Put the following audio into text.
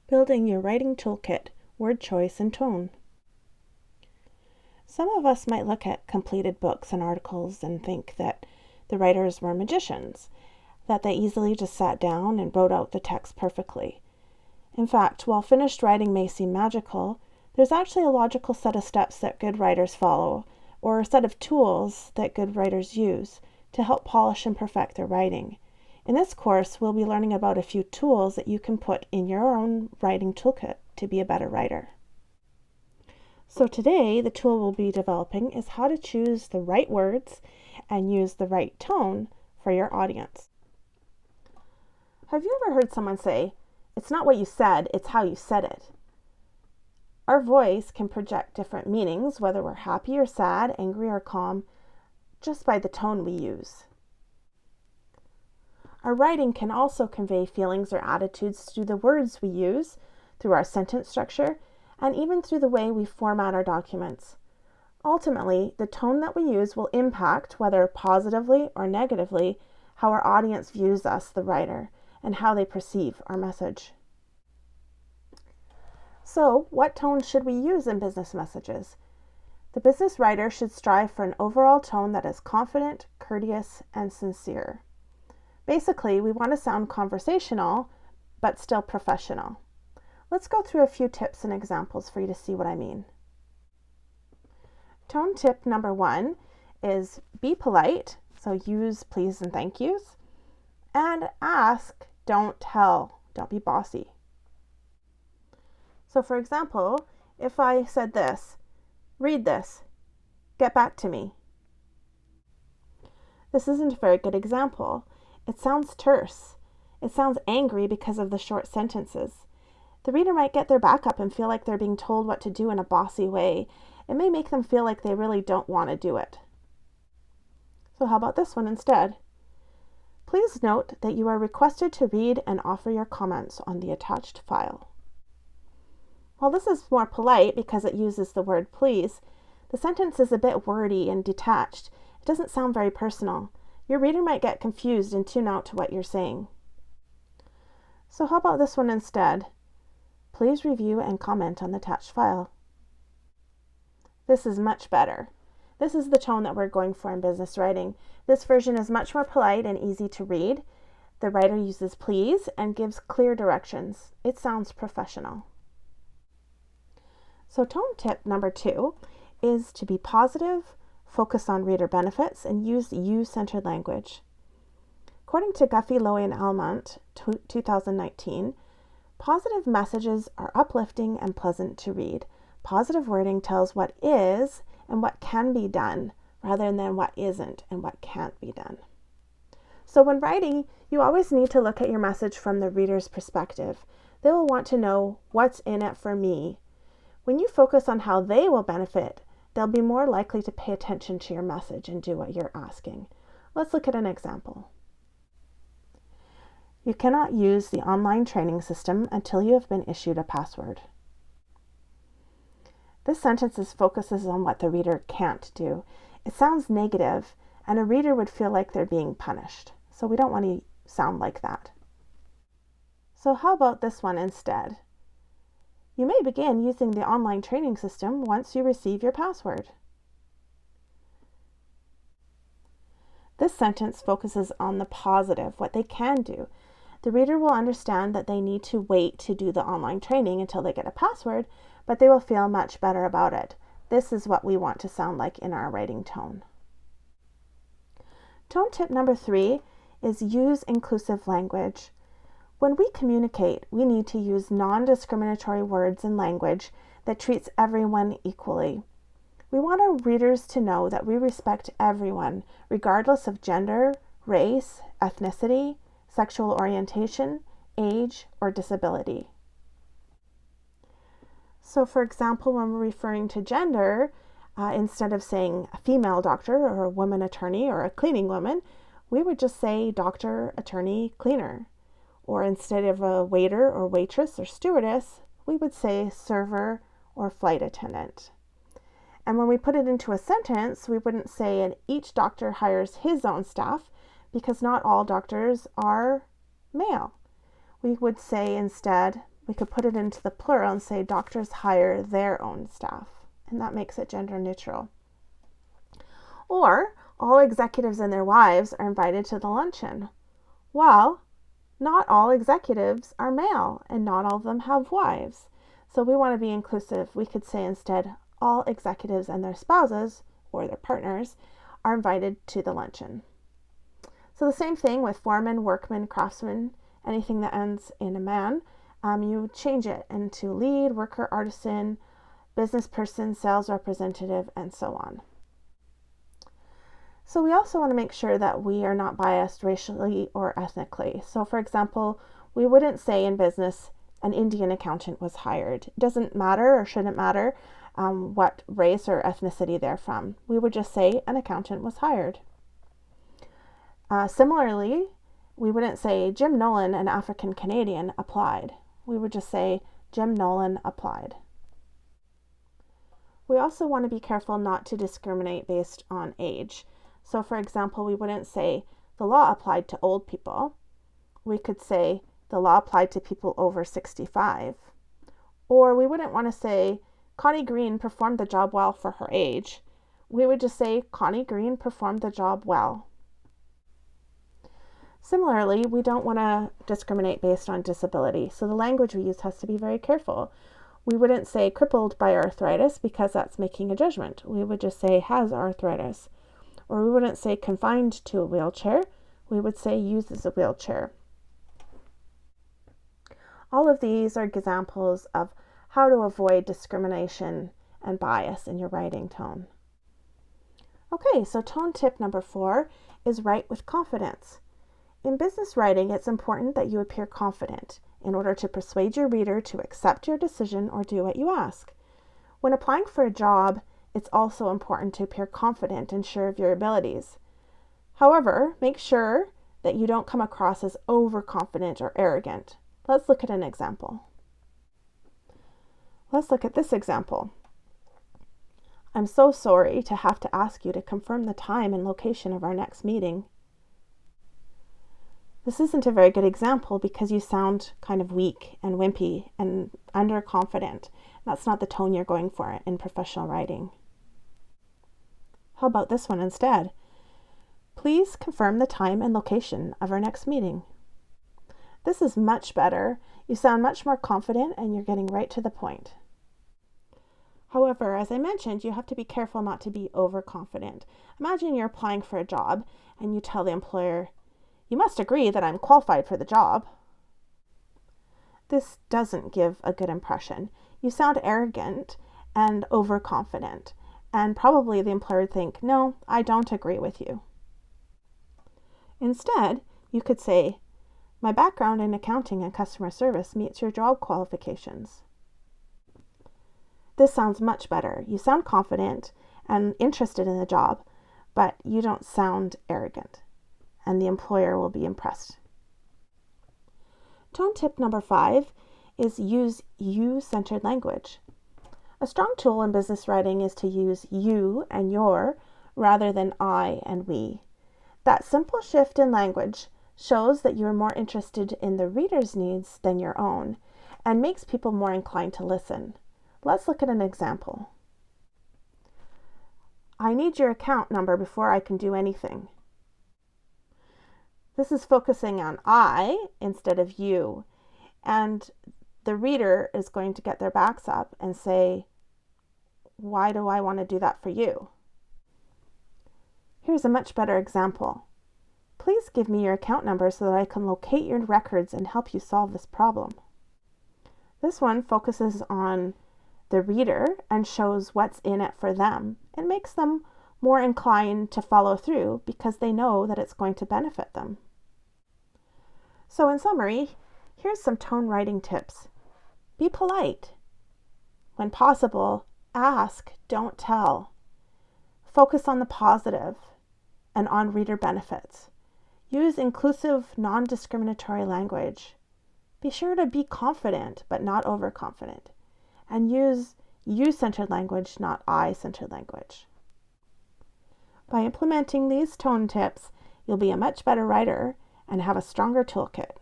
Building your writing toolkit, word choice, and tone. Some of us might look at completed books and articles and think that the writers were magicians, that they easily just sat down and wrote out the text perfectly. In fact, while finished writing may seem magical, there's actually a logical set of steps that good writers follow, or a set of tools that good writers use to help polish and perfect their writing. In this course, we'll be learning about a few tools that you can put in your own writing toolkit to be a better writer. So today, the tool we'll be developing is how to choose the right words and use the right tone for your audience. Have you ever heard someone say, "It's not what you said, it's how you said it"? Our voice can project different meanings, whether we're happy or sad, angry or calm, just by the tone we use. Our writing can also convey feelings or attitudes through the words we use, through our sentence structure, and even through the way we format our documents. Ultimately, the tone that we use will impact, whether positively or negatively, how our audience views us, the writer, and how they perceive our message. So, what tone should we use in business messages? The business writer should strive for an overall tone that is confident, courteous, and sincere. Basically, we want to sound conversational, but still professional. Let's go through a few tips and examples for you to see what I mean. Tone tip number 1 is be polite, so use please and thank yous, and ask, don't tell, don't be bossy. So for example, if I said this, read this, get back to me. This isn't a very good example. It sounds terse. It sounds angry because of the short sentences. The reader might get their back up and feel like they're being told what to do in a bossy way. It may make them feel like they really don't want to do it. So how about this one instead? Please note that you are requested to read and offer your comments on the attached file. While this is more polite because it uses the word please, the sentence is a bit wordy and detached. It doesn't sound very personal. Your reader might get confused and tune out to what you're saying. So how about this one instead? Please review and comment on the attached file. This is much better. This is the tone that we're going for in business writing. This version is much more polite and easy to read. The writer uses please and gives clear directions. It sounds professional. So tone tip number 2 is to be positive, focus on reader benefits, and use you-centered language. According to Guffey, Lowy, and Almont, 2019, positive messages are uplifting and pleasant to read. Positive wording tells what is and what can be done, rather than what isn't and what can't be done. So when writing, you always need to look at your message from the reader's perspective. They will want to know what's in it for me. When you focus on how they will benefit, they'll be more likely to pay attention to your message and do what you're asking. Let's look at an example. You cannot use the online training system until you have been issued a password. This sentence focuses on what the reader can't do. It sounds negative, and a reader would feel like they're being punished. So we don't want to sound like that. So how about this one instead? You may begin using the online training system once you receive your password. This sentence focuses on the positive, what they can do. The reader will understand that they need to wait to do the online training until they get a password, but they will feel much better about it. This is what we want to sound like in our writing tone. Tone tip number 3 is use inclusive language. When we communicate, we need to use non-discriminatory words and language that treats everyone equally. We want our readers to know that we respect everyone, regardless of gender, race, ethnicity, sexual orientation, age, or disability. So for example, when we're referring to gender, instead of saying a female doctor or a woman attorney or a cleaning woman, we would just say doctor, attorney, cleaner. Or instead of a waiter or waitress or stewardess, we would say server or flight attendant. And when we put it into a sentence, we wouldn't say, and each doctor hires his own staff, because not all doctors are male. We would say instead, We could put it into the plural and say doctors hire their own staff, and that makes it gender neutral. Or all executives and their wives are invited to the luncheon. Well, not all executives are male, and not all of them have wives. So we want to be inclusive. We could say instead, all executives and their spouses or their partners are invited to the luncheon. So the same thing with foreman, workman, craftsman, anything that ends in a man, you change it into lead, worker, artisan, business person, sales representative, and so on. So we also want to make sure that we are not biased racially or ethnically. So for example, we wouldn't say in business an Indian accountant was hired. It doesn't matter or shouldn't matter what race or ethnicity they're from. We would just say an accountant was hired. Similarly, we wouldn't say Jim Nolan, an African Canadian, applied. We would just say Jim Nolan applied. We also want to be careful not to discriminate based on age. So for example, we wouldn't say the law applied to old people. We could say the law applied to people over 65. Or we wouldn't want to say Connie Green performed the job well for her age. We would just say Connie Green performed the job well. Similarly, we don't want to discriminate based on disability, so the language we use has to be very careful. We wouldn't say crippled by arthritis because that's making a judgment. We would just say has arthritis. Or we wouldn't say confined to a wheelchair. We would say uses a wheelchair. All of these are examples of how to avoid discrimination and bias in your writing tone. Okay, so tone tip number 4 is write with confidence. In business writing, it's important that you appear confident in order to persuade your reader to accept your decision or do what you ask. When applying for a job, it's also important to appear confident and sure of your abilities. However, make sure that you don't come across as overconfident or arrogant. Let's look at an example. Let's look at this example. I'm so sorry to have to ask you to confirm the time and location of our next meeting. This isn't a very good example because you sound kind of weak and wimpy and underconfident. That's not the tone you're going for in professional writing. How about this one instead? Please confirm the time and location of our next meeting. This is much better. You sound much more confident and you're getting right to the point. However, as I mentioned, you have to be careful not to be overconfident. Imagine you're applying for a job and you tell the employer, "You must agree that I'm qualified for the job." This doesn't give a good impression. You sound arrogant and overconfident, and probably the employer would think, "No, I don't agree with you." Instead, you could say, "My background in accounting and customer service meets your job qualifications." This sounds much better. You sound confident and interested in the job, but you don't sound arrogant, and the employer will be impressed. Tone tip number 5 is use you-centered language. A strong tool in business writing is to use you and your rather than I and we. That simple shift in language shows that you are more interested in the reader's needs than your own and makes people more inclined to listen. Let's look at an example. I need your account number before I can do anything. This is focusing on I instead of you, and the reader is going to get their backs up and say, "Why do I want to do that for you?" Here's a much better example. Please give me your account number so that I can locate your records and help you solve this problem. This one focuses on the reader and shows what's in it for them. It makes them more inclined to follow through because they know that it's going to benefit them. So in summary, here's some tone writing tips. Be polite. When possible, ask, don't tell. Focus on the positive and on reader benefits. Use inclusive, non-discriminatory language. Be sure to be confident, but not overconfident. And use you-centered language, not I-centered language. By implementing these tone tips, you'll be a much better writer and have a stronger toolkit.